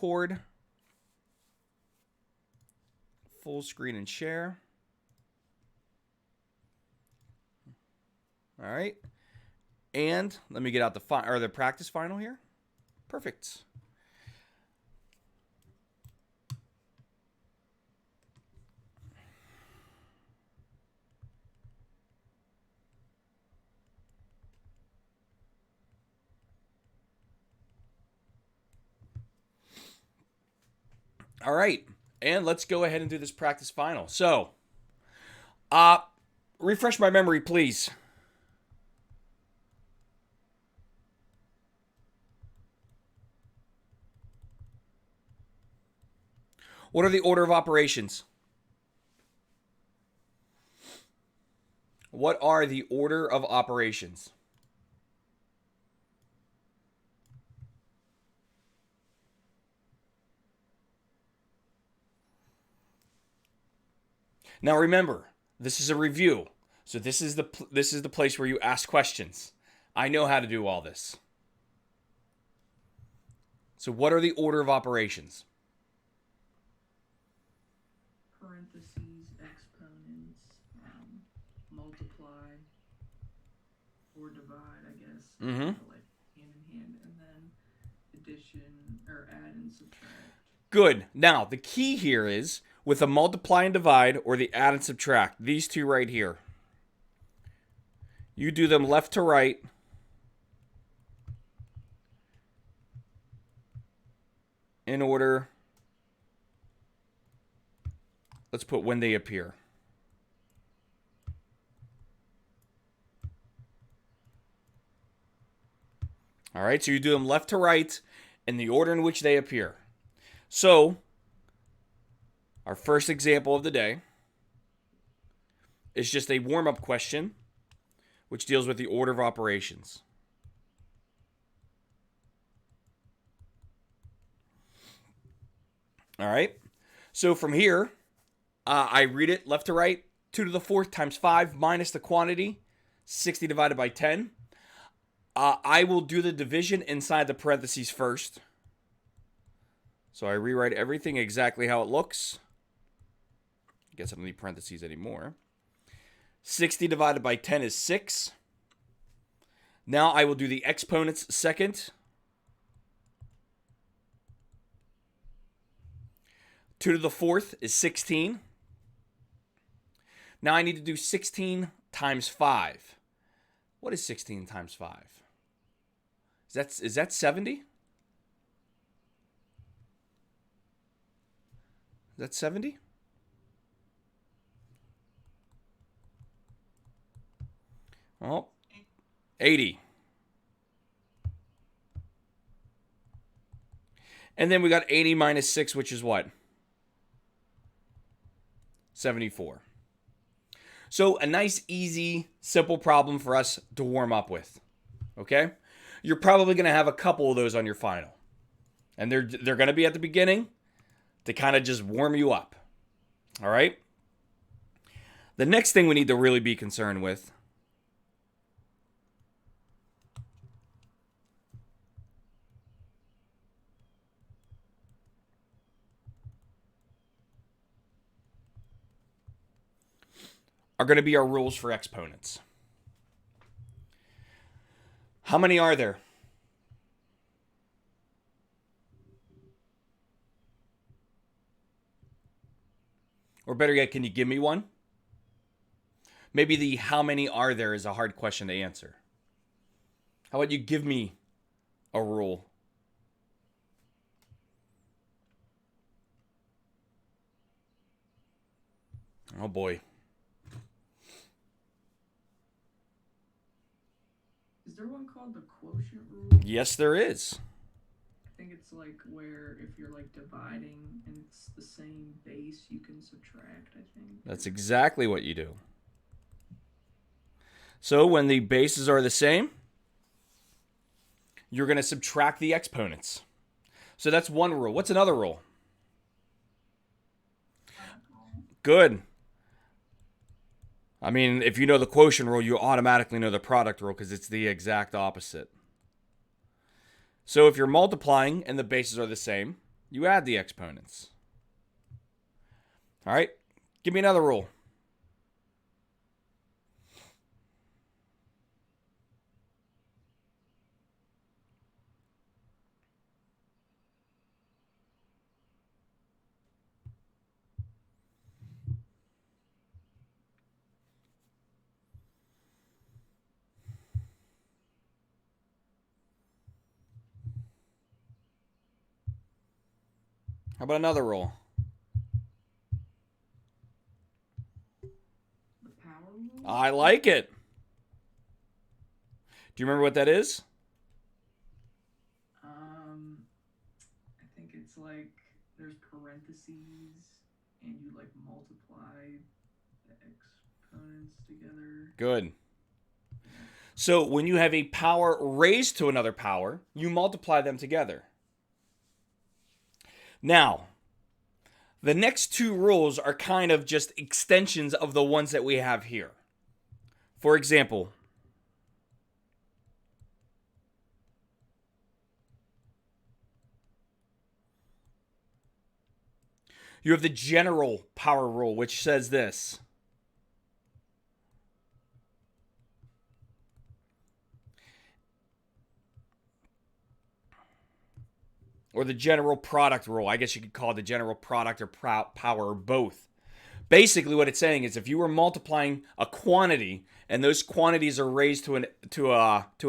Record. Full screen and share. All right. And let me get out the practice final here. Perfect. All right. And let's go ahead and do this practice final. So, refresh my memory, please. What are the order of operations? What are the order of operations? Now remember, this is a review. So this is the place where you ask questions. I know how to do all this. So what are the order of operations? Parentheses, exponents, multiply or divide, I guess. Like hand in hand, and then addition or add and subtract. Good. Now the key here is with a multiply and divide or the add and subtract. These two right here. You do them left to right. In order. Let's put when they appear. All right, so you do them left to right in the order in which they appear. So, our first example of the day is just a warm-up question, which deals with the order of operations. All right, so from here, I read it left to right. 2 to the 4th times 5 minus the quantity, 60 divided by 10. I will do the division inside the parentheses first. So I rewrite everything exactly how it looks. I guess I don't need parentheses anymore. 60 divided by 10 is 6. Now I will do the exponents second. 2 to the 4th is 16. Now I need to do 16 times 5. What is 16 times 5? Is that 70? Is that 70? Well, 80. And then we got 80 minus 6, which is what? 74. So a nice, easy, simple problem for us to warm up with. Okay? You're probably going to have a couple of those on your final. And they're going to be at the beginning to kind of just warm you up. All right? The next thing we need to really be concerned with are going to be our rules for exponents. How many are there? Or better yet, can you give me one? Maybe the how many are there is a hard question to answer. How about you give me a rule? Oh boy. Is there one called the quotient rule? Yes, there is. I think it's like where if you're like dividing and it's the same base, you can subtract, I think. That's exactly what you do. So when the bases are the same, you're going to subtract the exponents. So that's one rule. What's another rule? Good. I mean, if you know the quotient rule, you automatically know the product rule because it's the exact opposite. So if you're multiplying and the bases are the same, You add the exponents. All right, give me another rule. How about another rule? The power rule? I like it. Do you remember what that is? I think it's like there's parentheses and you like multiply the exponents together. Good. So when you have a power raised to another power, you multiply them together. Now, the next two rules are kind of just extensions of the ones that we have here. For example, you have the general power rule, which says this. Or the general product rule. I guess you could call it the general product or power or both. Basically, what it's saying is if you were multiplying a quantity and those quantities are raised to an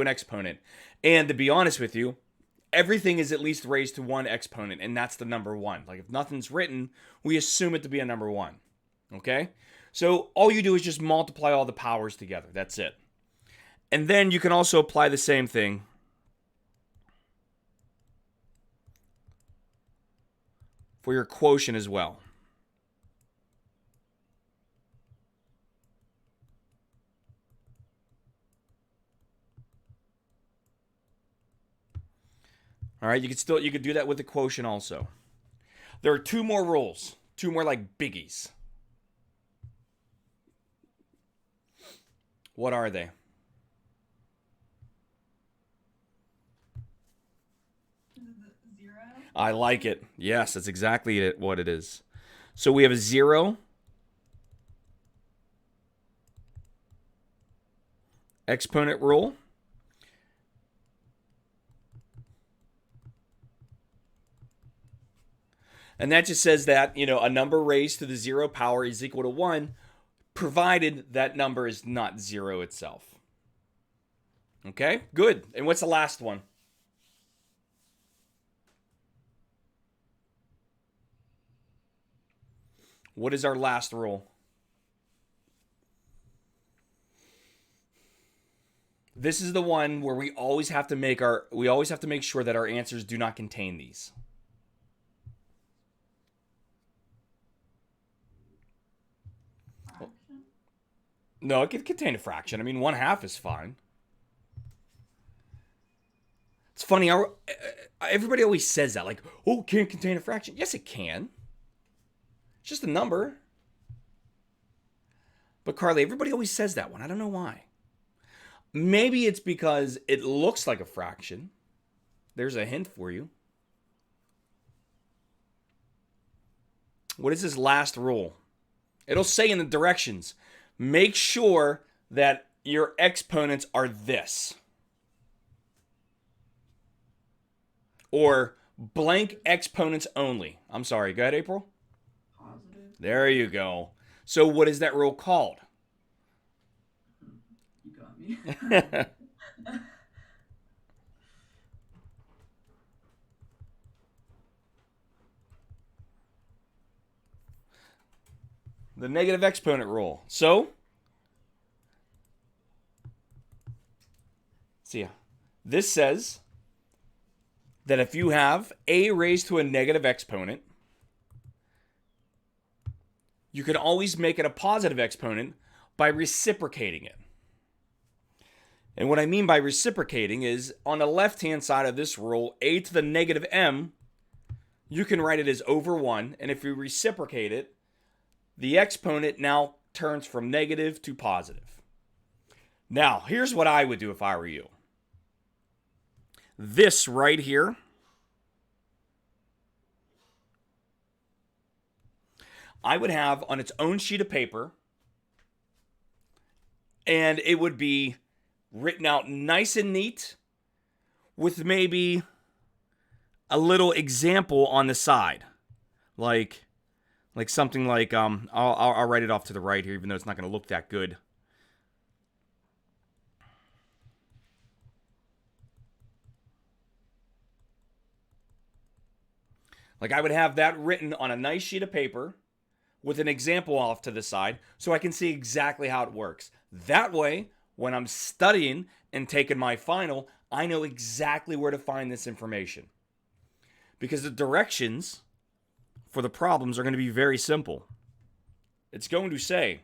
exponent, and to be honest with you, everything is at least raised to one exponent, and that's the number one. Like if nothing's written, we assume it to be a number one. Okay? So all you do is just multiply all the powers together. That's it. And then you can also apply the same thing for your quotient as well. All right, you could do that with the quotient also. There are two more rules, two more like biggies. What are they? Zero? I like it. Yes, that's exactly what it is. So we have a 0, exponent rule. And that just says that, a number raised to the 0 power is equal to 1, provided that number is not 0 itself. Okay, good. And what's the last one? What is our last rule? This is the one where we always have to make sure that our answers do not contain these. Fraction? No, it could contain a fraction. I mean, 1/2 is fine. It's funny. Everybody always says that, like, oh, it can't contain a fraction. Yes, it can. It's just a number. But Carly, everybody always says that one. I don't know why. Maybe it's because it looks like a fraction. There's a hint for you. What is this last rule? It'll say in the directions, make sure that your exponents are this. Or blank exponents only. I'm sorry, go ahead, April. Positive. There you go. So what is that rule called? You got me. The negative exponent rule. So, see ya. This says that if you have a raised to a negative exponent, you can always make it a positive exponent by reciprocating it. And what I mean by reciprocating is on the left-hand side of this rule, a to the negative m, you can write it as over 1. And if you reciprocate it, the exponent now turns from negative to positive. Now, here's what I would do if I were you. This right here I would have on its own sheet of paper, and it would be written out nice and neat with maybe a little example on the side. Like something like, I'll write it off to the right here, even though it's not going to look that good. Like I would have that written on a nice sheet of paper with an example off to the side so I can see exactly how it works. That way, when I'm studying and taking my final, I know exactly where to find this information. Because the directions for the problems are going to be very simple. It's going to say,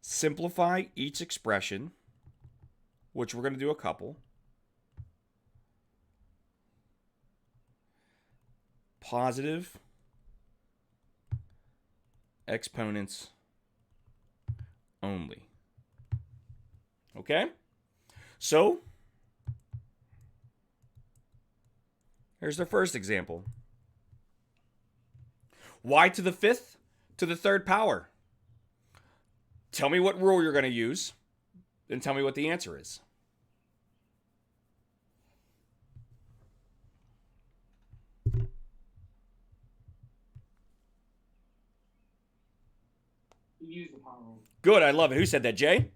simplify each expression, which we're going to do a couple. Positive exponents only. Okay? So, here's the first example. Y to the fifth to the third power. Tell me what rule you're going to use, then tell me what the answer is. Use the power rule. Good, I love it. Who said that, Jay?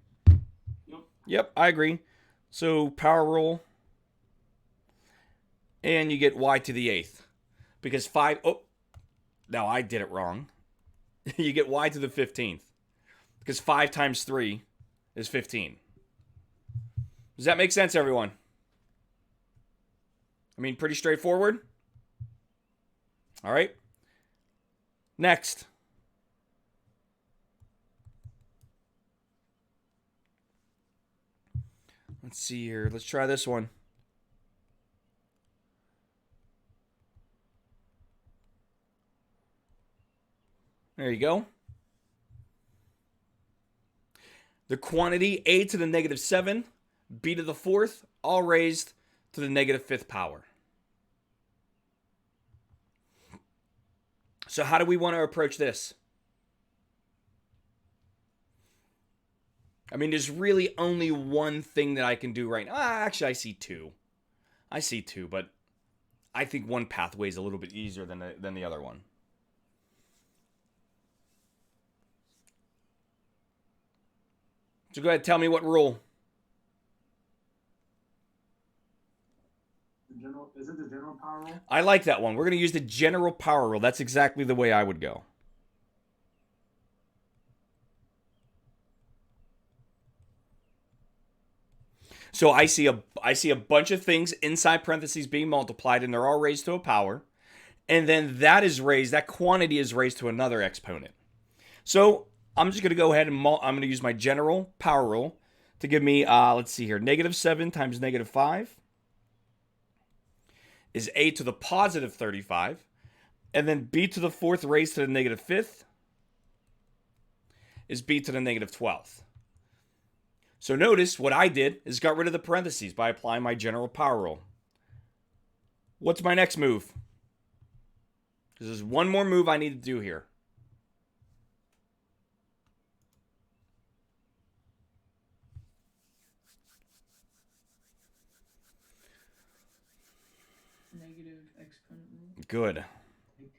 Yep, I agree. So power rule, and you get y to the eighth. Because 5, oh, now I did it wrong. You get y to the 15th. Because 5 times 3 is 15. Does that make sense, everyone? I mean, pretty straightforward. All right. Next. Let's see here. Let's try this one. There you go. The quantity a to the negative 7, b to the 4th, all raised to the negative 5th power. So how do we want to approach this? I mean, there's really only one thing that I can do right now. Actually, I see two. But I think one pathway is a little bit easier than the other one. So go ahead, tell me what rule. Is it the general power rule? I like that one. We're going to use the general power rule. That's exactly the way I would go. So I see a bunch of things inside parentheses being multiplied, and they're all raised to a power. And then that quantity is raised to another exponent. So I'm just going to go ahead and I'm going to use my general power rule to give me, let's see here, negative 7 times negative 5 is a to the positive 35. And then b to the 4th raised to the negative 5th is b to the negative 12th. So notice what I did is got rid of the parentheses by applying my general power rule. What's my next move? Because there's one more move I need to do here. Negative exponent rule. Good. Like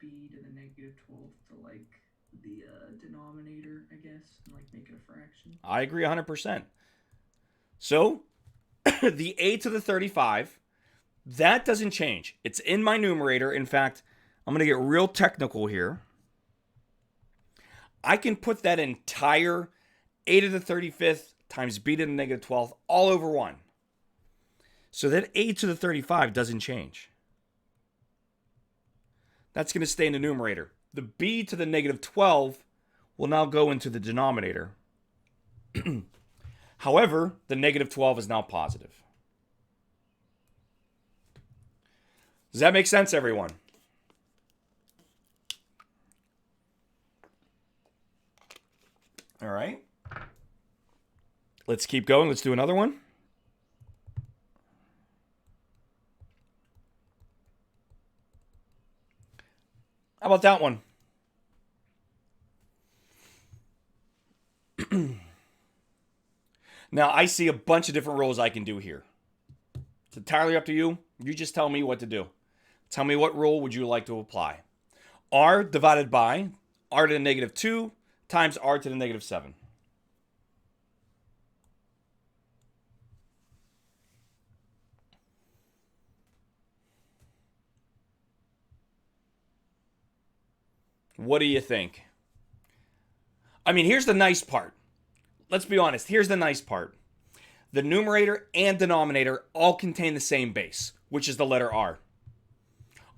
b to the negative 12th to like the denominator, I guess, and like make it a fraction. I agree 100%. So the a to the 35, that doesn't change. It's in my numerator. In fact, I'm going to get real technical here. I can put that entire a to the 35th times b to the negative 12th all over 1. So that a to the 35 doesn't change. That's going to stay in the numerator. The b to the negative 12 will now go into the denominator. However, the negative 12 is now positive. Does that make sense, everyone? All right. Let's keep going. Let's do another one. How about that one? Now, I see a bunch of different rules I can do here. It's entirely up to you. You just tell me what to do. Tell me what rule would you like to apply. R divided by r to the negative 2 times r to the negative 7. What do you think? I mean, here's the nice part. Let's be honest. Here's the nice part. The numerator and denominator all contain the same base, which is the letter R.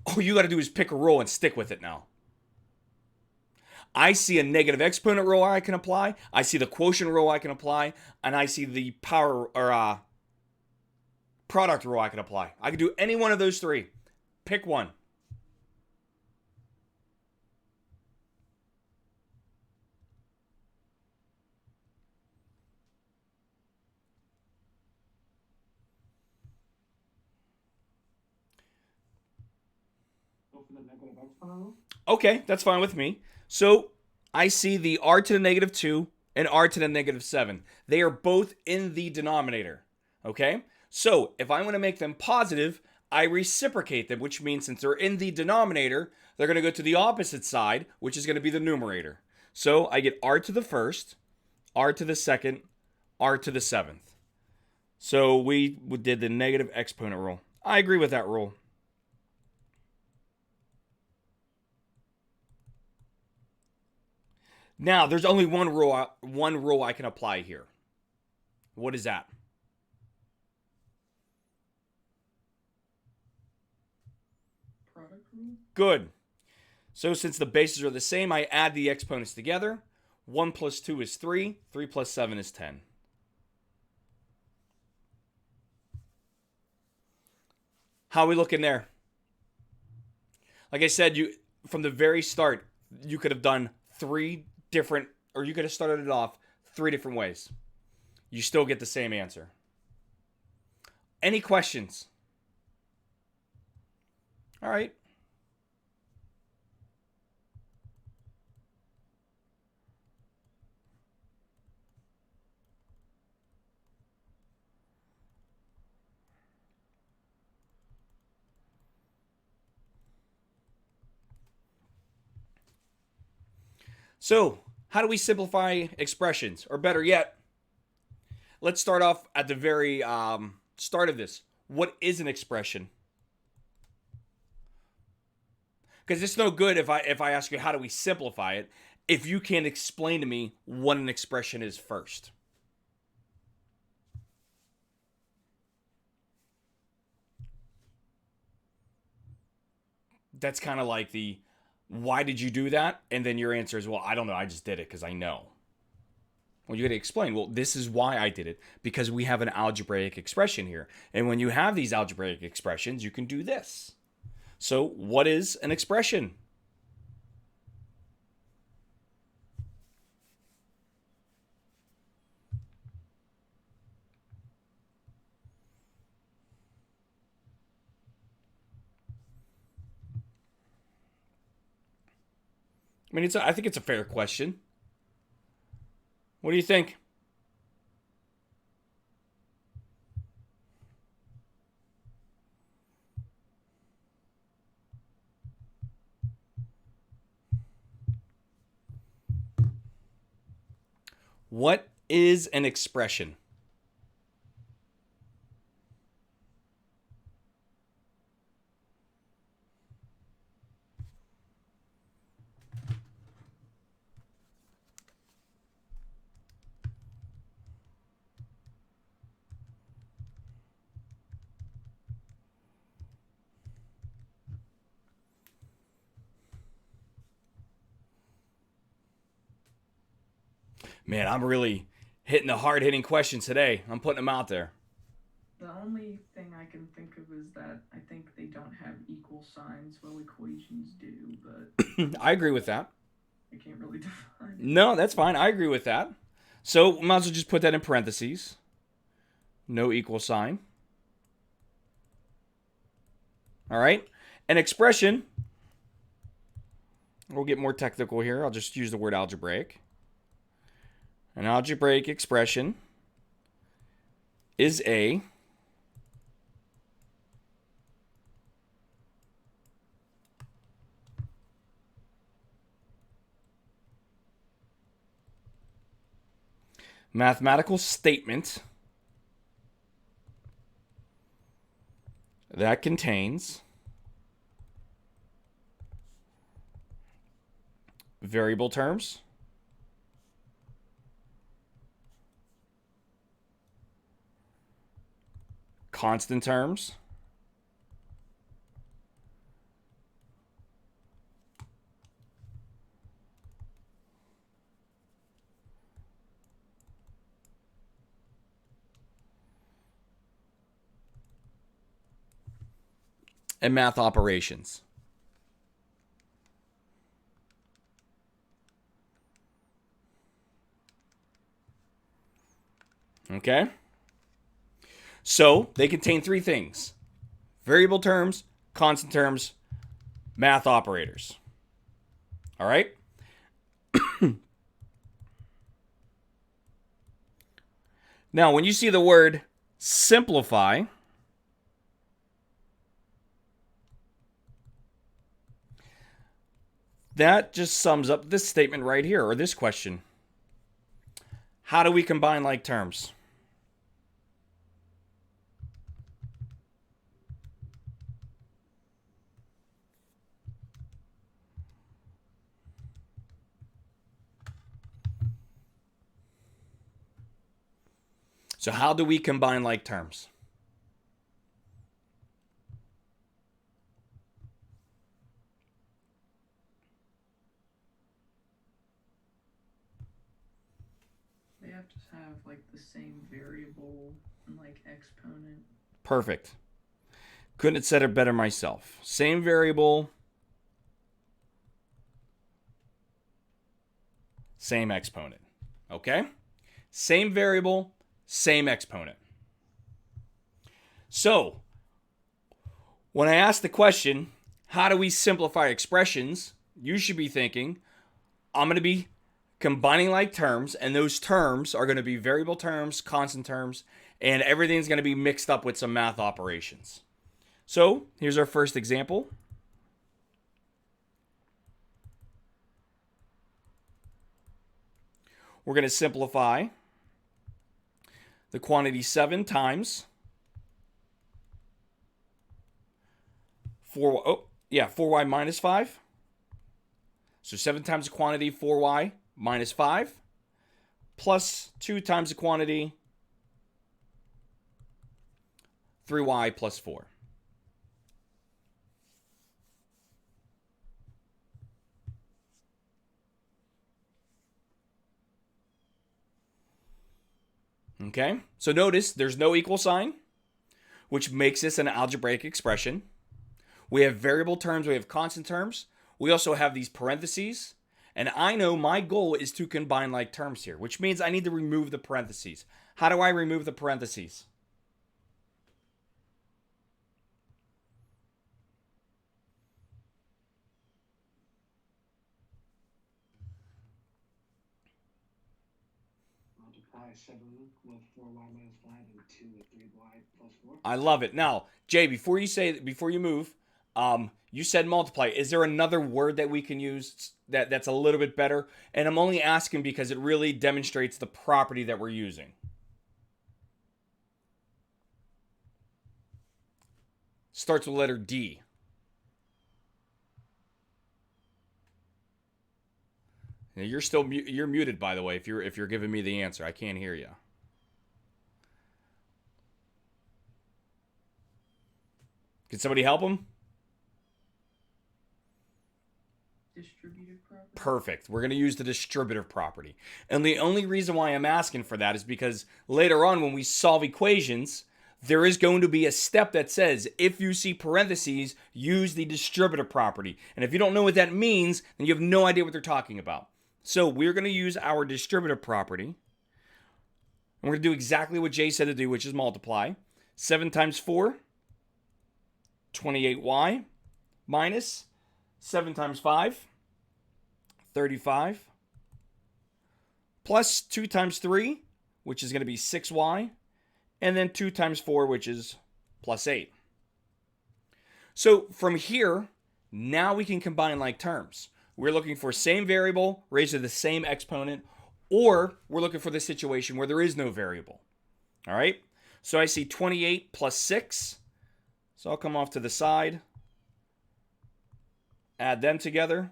All you got to do is pick a rule and stick with it now. I see a negative exponent rule I can apply. I see the quotient rule I can apply. And I see the power or product rule I can apply. I can do any one of those three. Pick one. Okay, that's fine with me. So I see the r to the negative 2 and r to the negative 7. They are both in the denominator. Okay? So if I want to make them positive, I reciprocate them, which means since they're in the denominator, they're going to go to the opposite side, which is going to be the numerator. So I get r to the first, r to the second, r to the 7th. So we did the negative exponent rule. I agree with that rule. Now, there's only one rule I can apply here. What is that? Product rule? Good. So since the bases are the same, I add the exponents together. 1 plus 2 is 3. 3 plus 7 is 10. How are we looking there? Like I said, from the very start, you could have done you could have started it off 3 different ways. You still get the same answer. Any questions? All right. So, how do we simplify expressions? Or better yet, let's start off at the very start of this. What is an expression? Because it's no good if I ask you how do we simplify it if you can't explain to me what an expression is first. That's kind of like the why did you do that? And then your answer is, well, I don't know. I just did it because I know. Well, you got to explain, well, this is why I did it. Because we have an algebraic expression here. And when you have these algebraic expressions, you can do this. So what is an expression? I mean, I think it's a fair question. What do you think? What is an expression? Man, I'm really hitting the hard-hitting questions today. I'm putting them out there. The only thing I can think of is that I think they don't have equal signs. Well, equations do, but I agree with that. I can't really define it. No, that's fine. I agree with that. So, might as well just put that in parentheses. No equal sign. All right. An expression We'll get more technical here. I'll just use the word algebraic. An algebraic expression is a mathematical statement that contains variable terms, constant terms, and math operations. Okay? So they contain three things: variable terms, constant terms, math operators. All right? Now, when you see the word simplify, that just sums up this statement right here, or this question. How do we combine like terms? So how do we combine like terms? They have to have like the same variable and like exponent. Perfect. Couldn't have said it better myself. Same variable, same exponent. Okay? Same variable, same exponent. So, when I ask the question, how do we simplify expressions? You should be thinking, I'm going to be combining like terms, and those terms are going to be variable terms, constant terms, and everything's going to be mixed up with some math operations. So, here's our first example. We're going to simplify the quantity 7 times 4y minus 5. So 7 times the quantity 4y minus 5 plus 2 times the quantity 3y plus 4. Okay, so notice there's no equal sign, which makes this an algebraic expression. We have variable terms, we have constant terms. We also have these parentheses. And I know my goal is to combine like terms here, which means I need to remove the parentheses. How do I remove the parentheses? Multiply 7 with 4y minus 5 and 2 with 3y plus 4. I love it. Now, Jay, before you move, you said multiply. Is there another word that we can use that's a little bit better? And I'm only asking because it really demonstrates the property that we're using. Starts with letter D. Now, you're muted, by the way. If you're giving me the answer, I can't hear you. Can somebody help him? Distributive property. Perfect. We're going to use the distributive property. And the only reason why I'm asking for that is because later on when we solve equations, there is going to be a step that says if you see parentheses, use the distributive property. And if you don't know what that means, then you have no idea what they're talking about. So we're going to use our distributive property. And we're going to do exactly what Jay said to do, which is multiply. 7 times 4, 28y, minus 7 times 5, 35, plus 2 times 3, which is going to be 6y, and then 2 times 4, which is plus 8. So from here, now we can combine like terms. We're looking for same variable raised to the same exponent, or we're looking for the situation where there is no variable. All right? So I see 28 plus 6. So I'll come off to the side, add them together.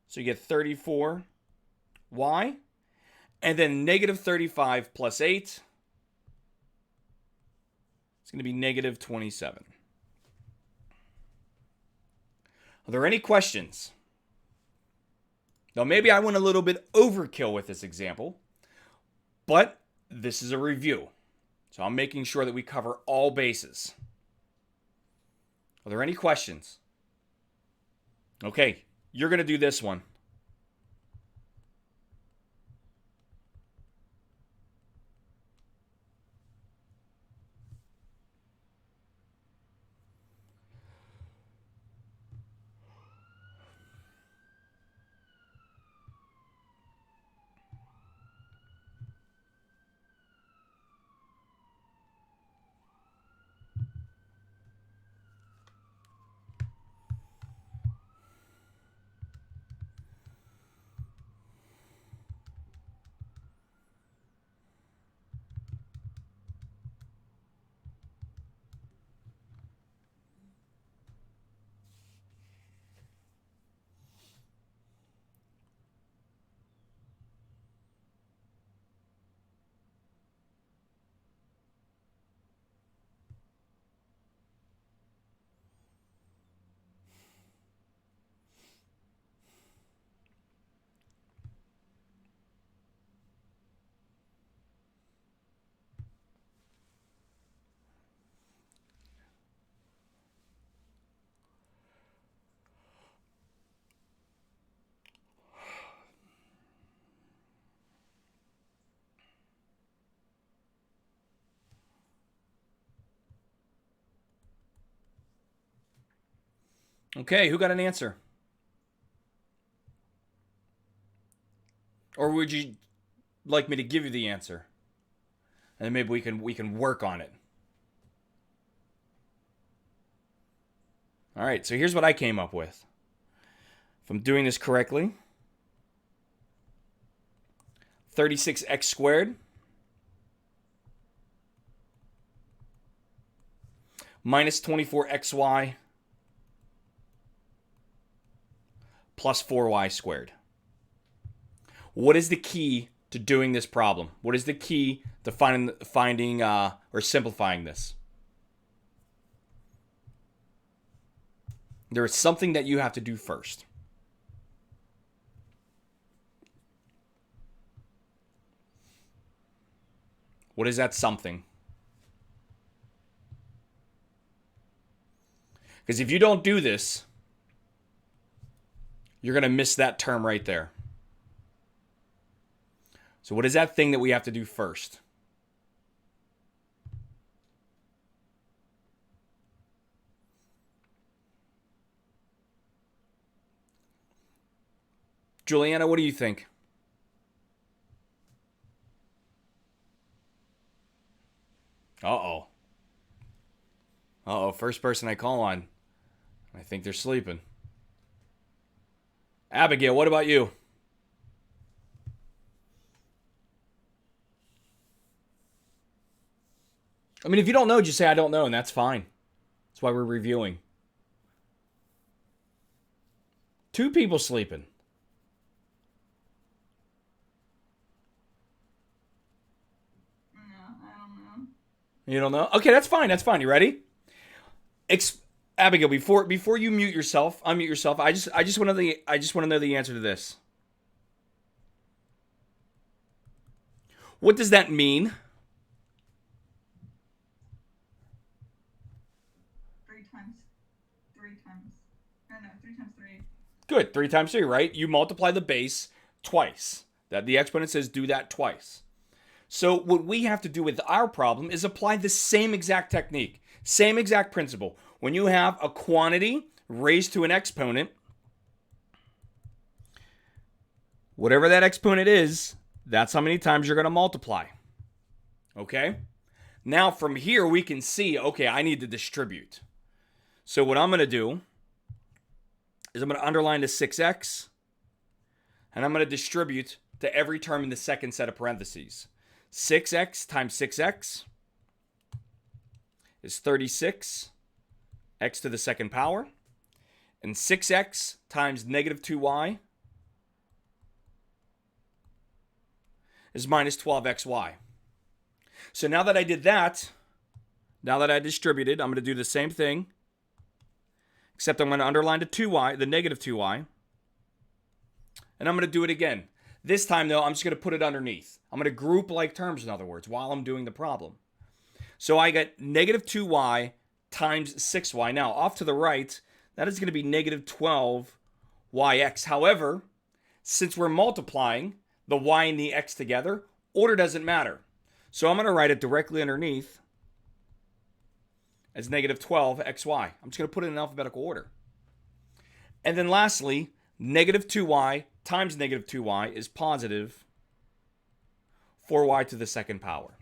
So you get 34y. And then negative 35 plus 8. It's going to be negative 27. Are there any questions? Now, maybe I went a little bit overkill with this example, but this is a review. So I'm making sure that we cover all bases. Are there any questions? Okay, you're going to do this one. Okay, who got an answer? Or would you like me to give you the answer? And then maybe we can work on it. All right, so here's what I came up with. If I'm doing this correctly, 36x squared minus 24xy plus 4y squared. What is the key to doing this problem? What is the key to finding or simplifying this? There is something that you have to do first. What is that something? Because if you don't do this, you're going to miss that term right there. So what is that thing that we have to do first? Juliana, what do you think? Uh-oh. Uh-oh, first person I call on. I think they're sleeping. Abigail, what about you? I mean, if you don't know, just say I don't know, and that's fine. That's why we're reviewing. 2 people sleeping. No, I don't know. You don't know? Okay, that's fine. That's fine. You ready? Abigail, before you unmute yourself, I just want to know the answer to this. What does that mean? 3 times 3 times. Or no, 3 times 3. Good. 3 times 3, right? You multiply the base twice. That the exponent says do that twice. So what we have to do with our problem is apply the same exact technique, same exact principle. When you have a quantity raised to an exponent, Whatever that exponent is, that's how many times you're going to multiply. Okay? Now from here, we can see, okay, I need to distribute. So what I'm going to do is I'm going to underline the 6x, and I'm going to distribute to every term in the second set of parentheses. 6x times 6x is 36, x to the second power. And 6x times negative 2y is minus 12xy. So now that I did that, now that I distributed, I'm going to do the same thing, except I'm going to underline the 2y, the negative 2y, and I'm going to do it again. This time, though, I'm just going to put it underneath. I'm going to group like terms, in other words, while I'm doing the problem. So I get negative 2y times 6y. Now, off to the right, that is going to be negative 12yx. However, since we're multiplying the y and the x together, order doesn't matter. So I'm going to write it directly underneath as negative 12xy. I'm just going to put it in alphabetical order. And then lastly, negative 2y times negative 2y is positive 4y to the second power.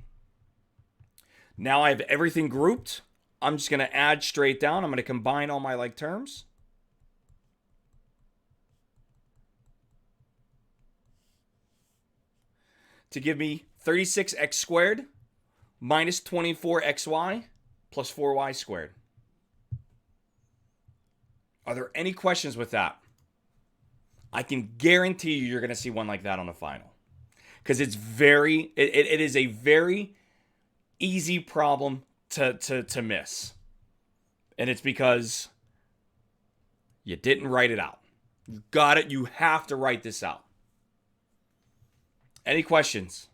Now I have everything grouped. I'm just going to add straight down. I'm going to combine all my like terms. To give me 36x squared minus 24xy plus 4y squared. Are there any questions with that? I can guarantee you you're going to see one like that on the final. Because it's it is a very easy problem to miss. And it's because you didn't write it out. You got it. You have to write this out. Any questions?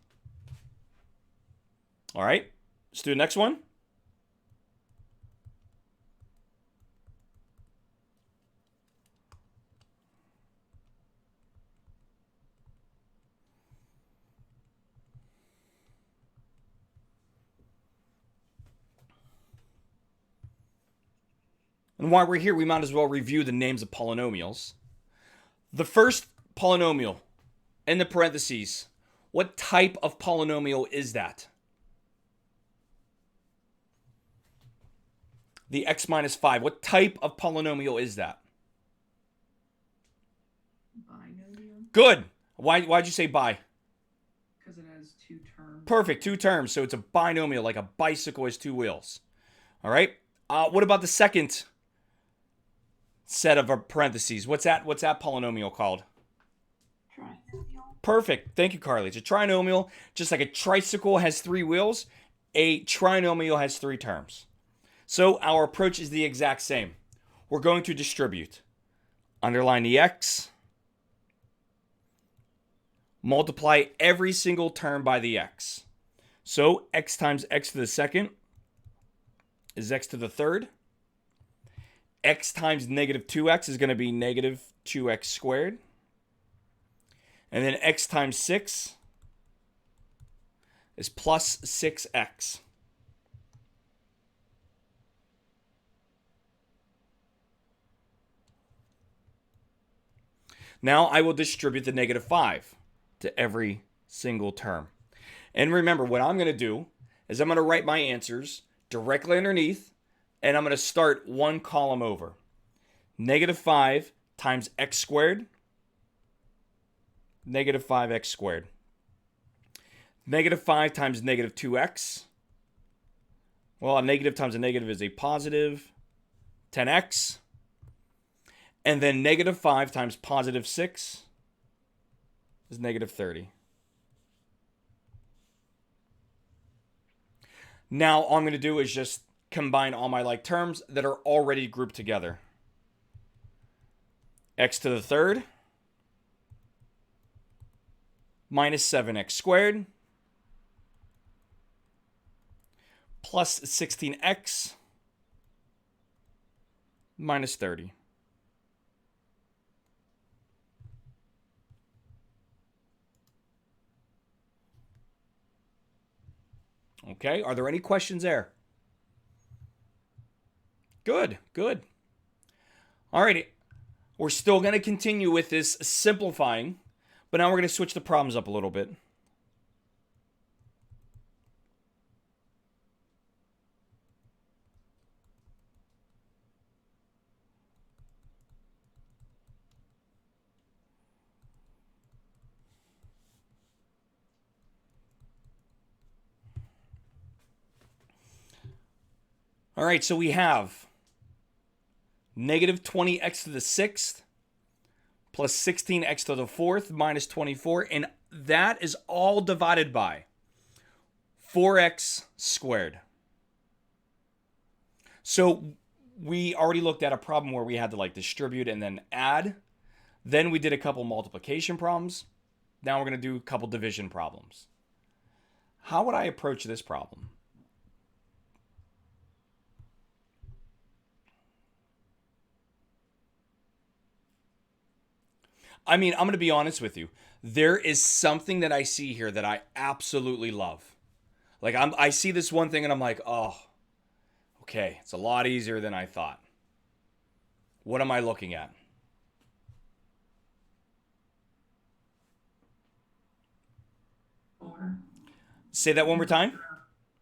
All right. Let's do the next one. And while we're here, we might as well review the names of polynomials. The first polynomial in the parentheses, what type of polynomial is that? The x minus 5. What type of polynomial is that? Binomial. Good. Why'd you say bi? Because it has two terms. Perfect. 2 terms. So it's a binomial, like a bicycle has 2 wheels. All right. What about the second set of parentheses? What's that polynomial called? Trinomial. Perfect. Thank you, Carly. It's a trinomial. Just like a tricycle has 3 wheels, a trinomial has 3 terms. So our approach is the exact same. We're going to distribute. Underline the x. Multiply every single term by the x. So x times x to the second is x to the third. X times negative 2x is going to be negative 2x squared. And then x times 6 is plus 6x. Now I will distribute the negative 5 to every single term. And remember, what I'm going to do is I'm going to write my answers directly underneath, and I'm going to start one column over. Negative 5 times x squared, negative 5x squared. Negative 5 times negative 2x. Well, a negative times a negative is a positive 10x. And then negative 5 times positive 6 is negative 30. Now all I'm going to do is just combine all my like terms that are already grouped together. X to the third minus 7x squared plus 16x minus 30. Okay, are there any questions there? Good, good. All righty. We're still going to continue with this simplifying, But now we're going to switch the problems up a little bit. All right, so we have negative 20x to the 6th plus 16x to the 4th minus 24. And that is all divided by 4x squared. So we already looked at a problem where we had to like distribute and then add. Then we did a couple multiplication problems. Now we're going to do a couple division problems. How would I approach this problem? I mean, I'm going to be honest with you. There is something that I see here that I absolutely love. Like I see this one thing and I'm like, oh, okay, it's a lot easier than I thought. What am I looking at? Four. Say that one more time.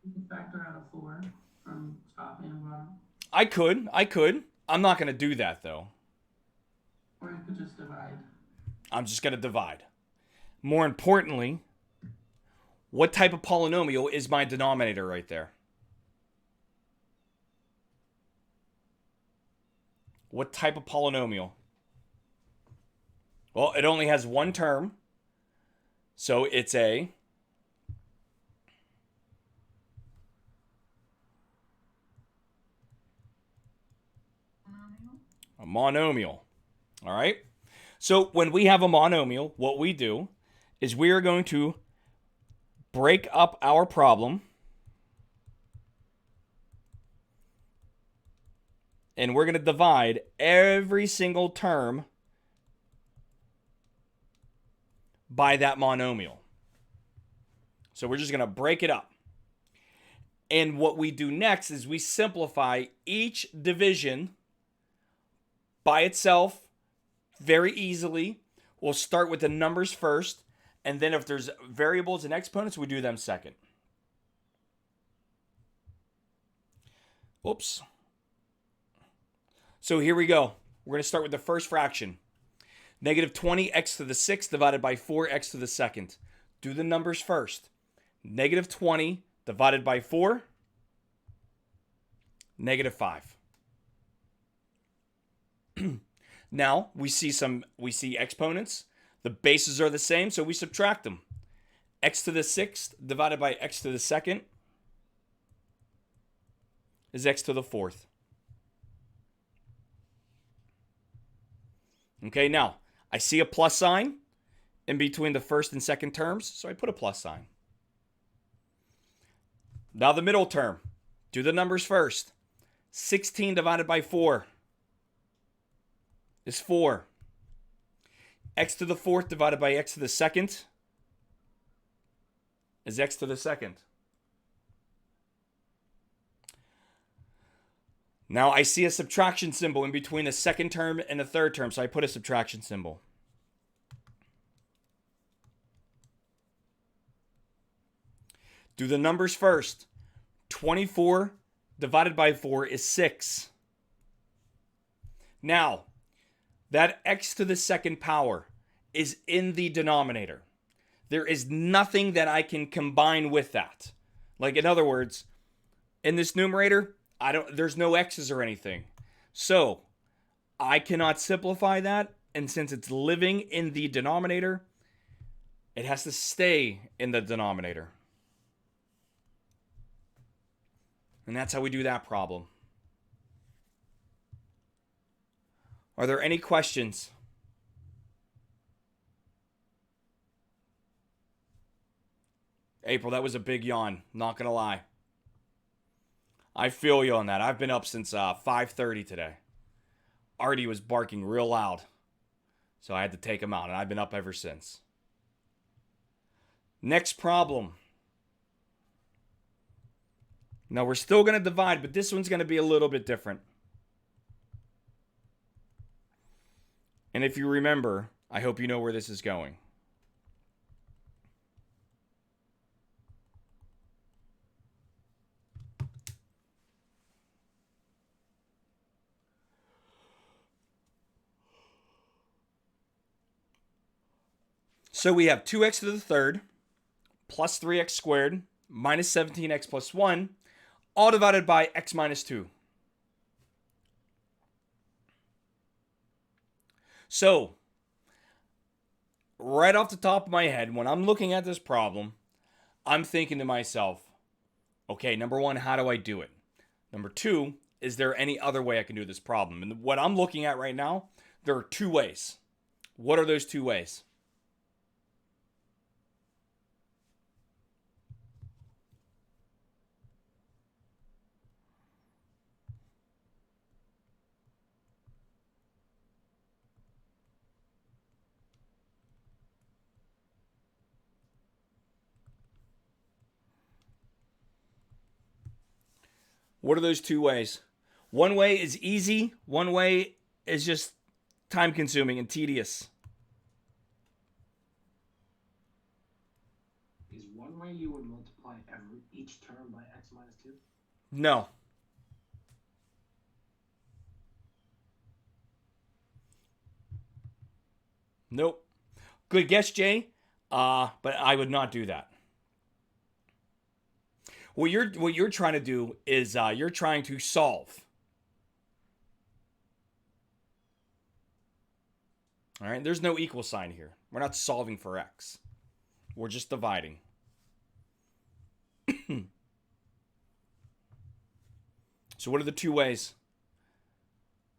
You can factor out a 4 from top and bottom. I could. I'm not going to do that though. Or you could just divide. I'm just going to divide. More importantly, what type of polynomial is my denominator right there? What type of polynomial? Well, it only has one term. So it's a monomial. All right? So when we have a monomial, what we do is we are going to break up our problem and we're going to divide every single term by that monomial. So we're just going to break it up. And what we do next is we simplify each division by itself very easily. We'll start with the numbers first, and then if there's variables and exponents, we do them second. Oops. So here we go. We're going to start with the first fraction. Negative 20x to the 6th divided by 4x to the 2nd. Do the numbers first. Negative 20 divided by 4, negative 5. Now we see exponents. The bases are the same, so we subtract them. X to the 6th divided by x to the 2nd is x to the 4th. Okay, now I see a plus sign in between the first and second terms, so I put a plus sign. Now the middle term. Do the numbers first. 16 divided by 4 is 4. X to the 4th divided by x to the 2nd is x to the 2nd. Now I see a subtraction symbol in between the second term and the third term, so I put a subtraction symbol. Do the numbers first. 24 divided by 4 is 6. Now, that x to the 2nd power is in the denominator. There is nothing that I can combine with that. Like, in other words, in this numerator, there's no x's or anything. So, I cannot simplify that, and since it's living in the denominator, it has to stay in the denominator. And that's how we do that problem. Are there any questions? April, that was a big yawn. Not going to lie. I feel you on that. I've been up since 5:30 today. Artie was barking real loud. So I had to take him out, and I've been up ever since. Next problem. Now we're still going to divide, but this one's going to be a little bit different. And if you remember, I hope you know where this is going. So we have 2x to the third plus 3x squared minus 17x plus 1, all divided by x minus 2. So, right off the top of my head, when I'm looking at this problem, I'm thinking to myself, okay, number one, how do I do it? Number two, is there any other way I can do this problem? And what I'm looking at right now, there are two ways. What are those two ways? What are those two ways? One way is easy. One way is just time consuming and tedious. Is one way you would multiply each term by x minus 2? No. Nope. Good guess, Jay. But I would not do that. What you're trying to do is you're trying to solve. All right, there's no equal sign here. We're not solving for x. We're just dividing. So what are the two ways?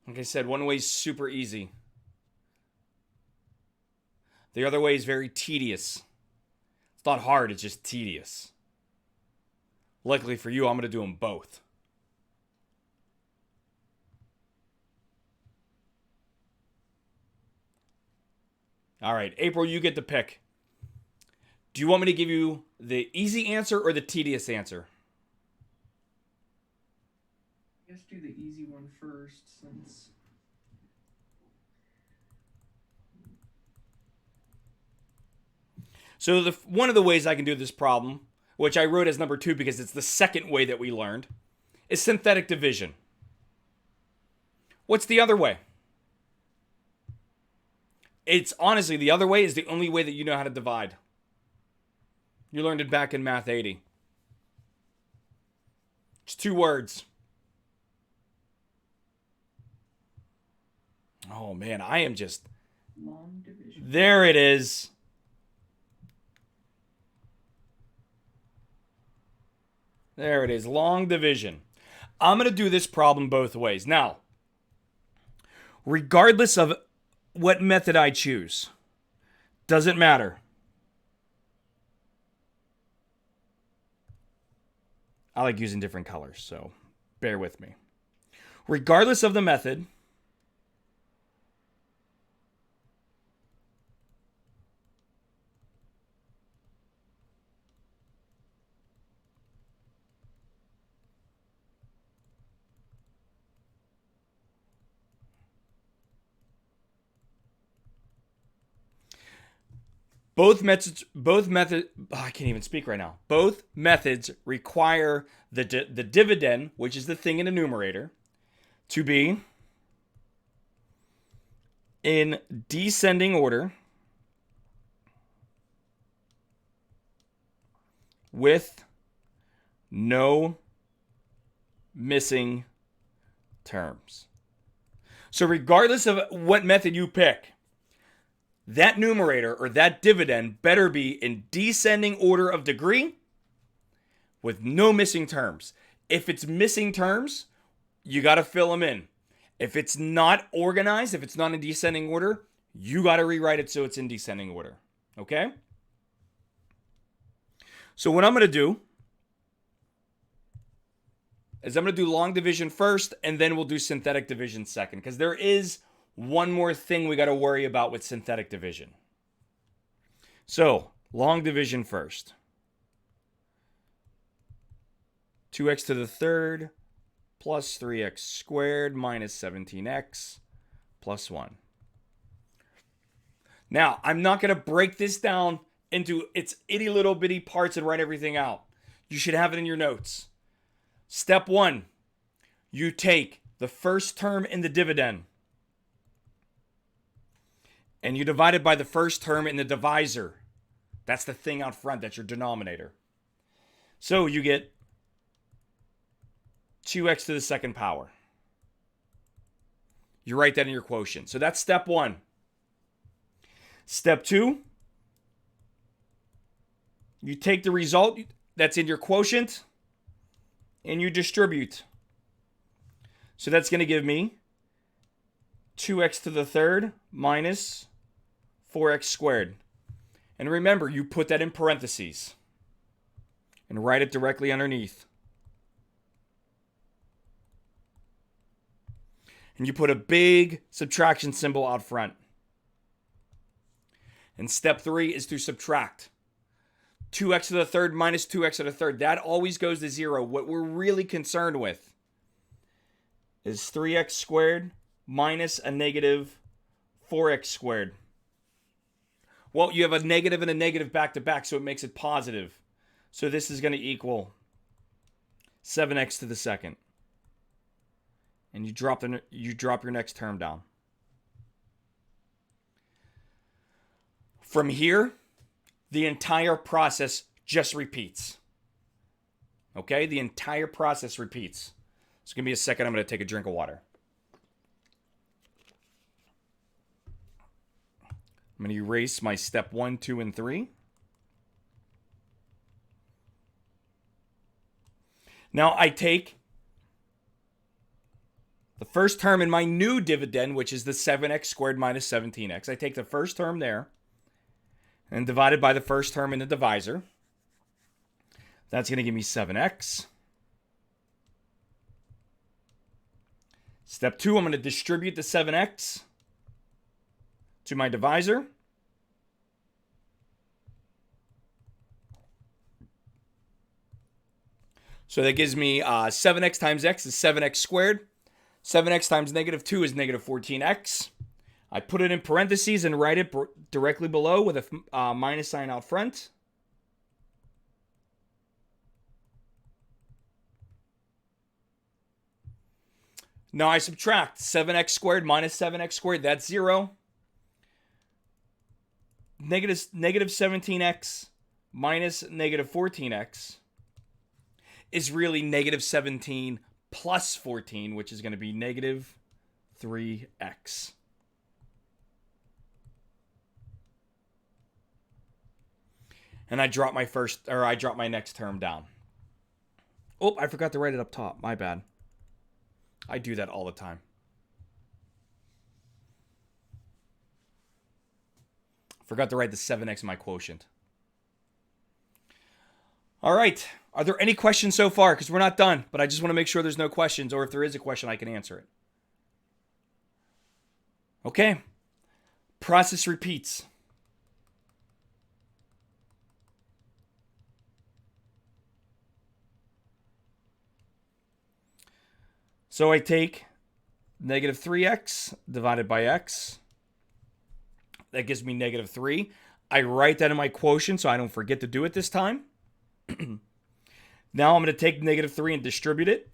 Like I said, one way is super easy. The other way is very tedious. It's not hard, it's just tedious. Luckily for you, I'm going to do them both. All right, April, you get to pick. Do you want me to give you the easy answer or the tedious answer? I guess do the easy one first, since So one of the ways I can do this problem, which I wrote as number 2 because it's the second way that we learned, is synthetic division. What's the other way? It's honestly, the other way is the only way that you know how to divide. You learned it back in MAT090. It's 2 words. Oh man, I am just... long division. There it is. There it is, long division. I'm going to do this problem both ways. Now, regardless of what method I choose, doesn't matter. I like using different colors, so bear with me. Regardless of the method, both methods, I can't even speak right now. Both methods require the dividend, which is the thing in the numerator, to be in descending order with no missing terms. So regardless of what method you pick, that numerator or that dividend better be in descending order of degree with no missing terms. If it's missing terms, you got to fill them in. If it's not organized, if it's not in descending order, you got to rewrite it so it's in descending order. Okay? So what I'm going to do is I'm going to do long division first, and then we'll do synthetic division second, because there is one more thing we got to worry about with synthetic division. So, long division first. 2x to the third plus 3x squared minus 17x plus 1. Now, I'm not going to break this down into its itty little bitty parts and write everything out. You should have it in your notes. Step 1, you take the first term in the dividend And you divide it by the first term in the divisor. That's the thing out front. That's your denominator. So you get 2x to the second power. You write that in your quotient. So that's step 1. Step 2, you take the result that's in your quotient and you distribute. So that's going to give me 2x to the third minus 4x squared. And remember, you put that in parentheses and write it directly underneath. And you put a big subtraction symbol out front. And step 3 is to subtract. 2x to the third minus 2x to the third. That always goes to 0. What we're really concerned with is 3x squared minus a negative 4x squared. Well, you have a negative and a negative back to back, so it makes it positive. So this is going to equal 7x to the second. And you drop your next term down. From here, the entire process just repeats. Okay? The entire process repeats. It's going to be a second. I'm going to take a drink of water. I'm going to erase my step 1, 2, and 3. Now I take the first term in my new dividend, which is the 7x squared minus 17x. I take the first term there and divide it by the first term in the divisor. That's going to give me 7x. Step 2, I'm going to distribute the 7x to my divisor. So that gives me 7x times x is 7x squared. 7x times negative 2 is negative 14x. I put it in parentheses and write it directly below with a minus sign out front. Now I subtract 7x squared minus 7x squared. That's 0. Negative 17x minus negative 14x is really negative 17 plus 14, which is going to be negative 3x. And I drop my next term down. Oh, I forgot to write it up top. My bad. I do that all the time. Forgot to write the 7x in my quotient. All right. Are there any questions so far? Because we're not done, but I just want to make sure there's no questions, or if there is a question, I can answer it. Okay. Process repeats. So I take negative 3x divided by x. That gives me negative 3. I write that in my quotient so I don't forget to do it this time. Now I'm going to take negative 3 and distribute it.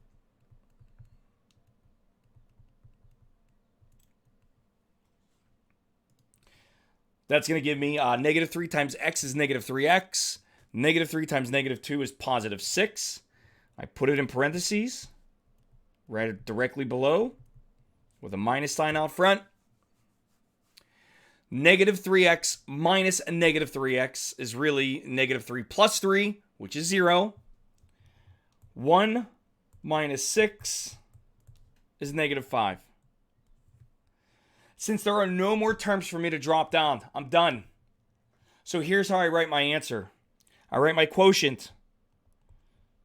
That's going to give me negative 3 times x is negative 3x. Negative 3 times negative 2 is positive 6. I put it in parentheses. Write it directly below with a minus sign out front. Negative 3x minus a negative 3x is really negative 3 plus 3, which is 0. 1 minus 6 is negative 5. Since there are no more terms for me to drop down, I'm done. So here's how I write my answer. I write my quotient.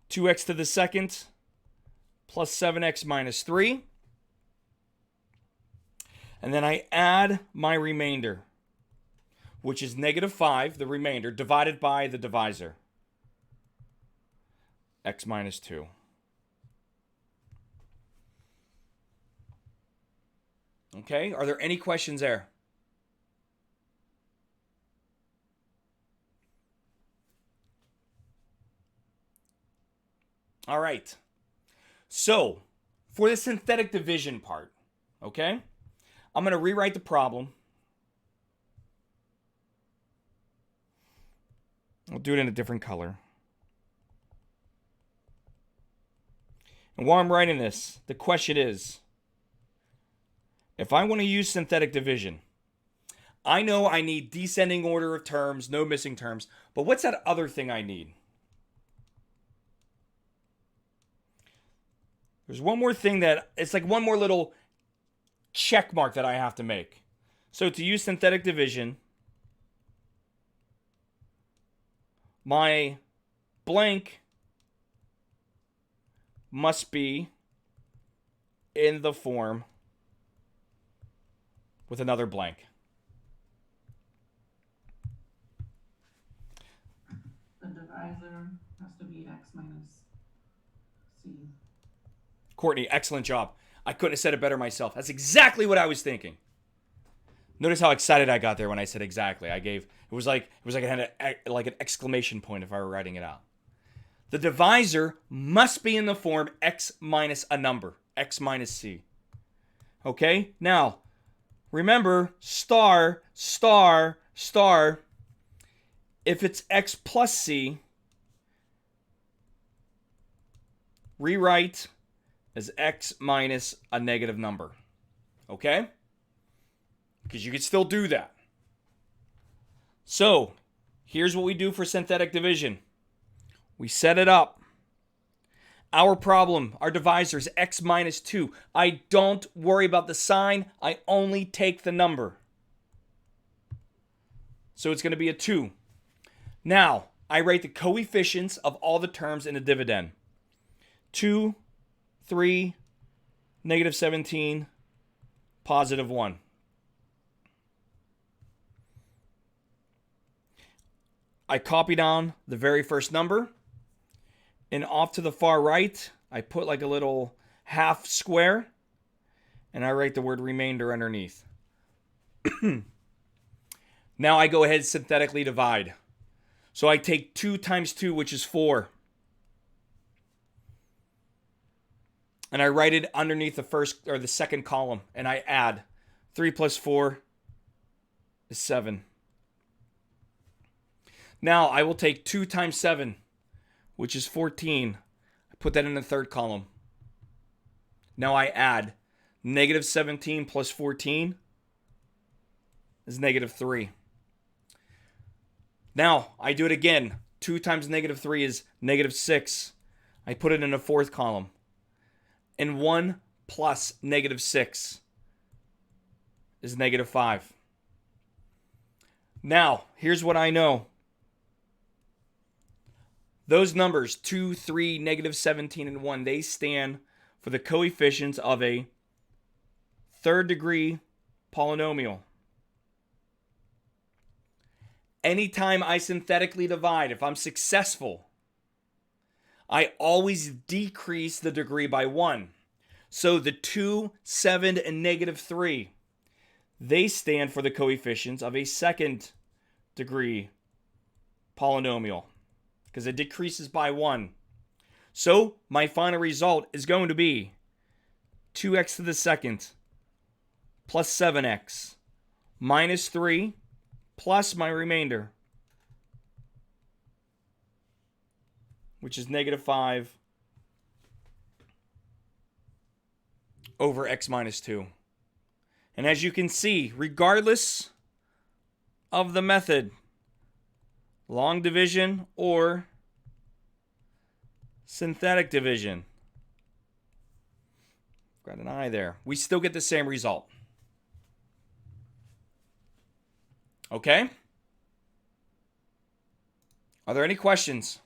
2x to the second plus 7x minus 3. And then I add my remainder, which is negative 5, the remainder, divided by the divisor. X minus 2. Okay, are there any questions there? All right. So, for the synthetic division part, okay, I'm going to rewrite the problem. I'll do it in a different color. And while I'm writing this, the question is, if I want to use synthetic division, I know I need descending order of terms, no missing terms, but what's that other thing I need? There's one more thing that, it's like one more little check mark that I have to make. So to use synthetic division, my blank must be in the form with another blank. The divisor has to be x minus c. Courtney, excellent job. I couldn't have said it better myself. That's exactly what I was thinking. Notice how excited I got there when I said exactly. It was like I had an exclamation point if I were writing it out. The divisor must be in the form x minus a number, x minus c. Okay? Now, remember, star, star, star. If it's x plus c, rewrite as x minus a negative number. Okay? Because you can still do that. So, here's what we do for synthetic division. We set it up. Our problem, our divisor is x minus 2. I don't worry about the sign. I only take the number. So it's going to be a 2. Now, I write the coefficients of all the terms in the dividend. 2, 3, negative 17, positive 1. I copy down the very first number. And off to the far right, I put like a little half square. And I write the word remainder underneath. Now I go ahead and synthetically divide. So I take 2 times 2, which is 4. And I write it underneath the first or the second column. And I add 3 plus 4 is 7. Now I will take 2 times 7, which is 14. I put that in the third column. Now I add negative 17 plus 14 is negative 3. Now I do it again. 2 times negative 3 is negative 6. I put it in the fourth column. And 1 plus negative 6 is negative 5. Now, here's what I know. Those numbers, 2, 3, negative 17, and 1, they stand for the coefficients of a third degree polynomial. Anytime I synthetically divide, if I'm successful, I always decrease the degree by 1. So the 2, 7, and negative 3, they stand for the coefficients of a second degree polynomial because it decreases by 1. So my final result is going to be 2x to the second plus 7x minus 3 plus my remainder, which is negative 5 over x minus 2. And as you can see, regardless of the method, long division or synthetic division, got an I there, we still get the same result. Okay? Are there any questions?